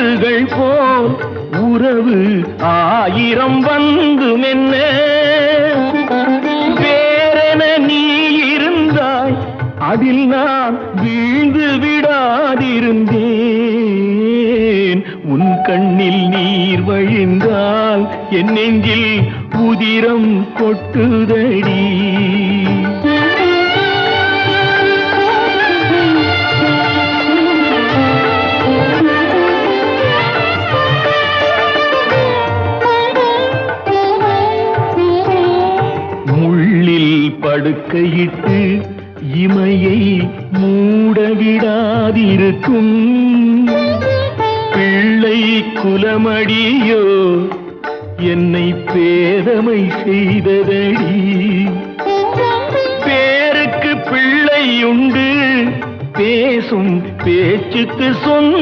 ஆண்டுகள் போல் உறவு ஆயிரம் வந்து மென்ன வேறென நீ இருந்தாய் அதில் நான் வீழ்ந்து விடாதிருந்தேன் உன் கண்ணில் நீர் வழிந்தால் என் நெஞ்சில் உதிரம் கொட்டுதடி முள்ளில் படுக்கையிட்டு இமையை மூடவிடாதிருக்கும் பிள்ளை குலமடியோ என்னை பேதமை செய்ததடி பேருக்கு பிள்ளை உண்டு பேசும் பேச்சுக்கு சொந்த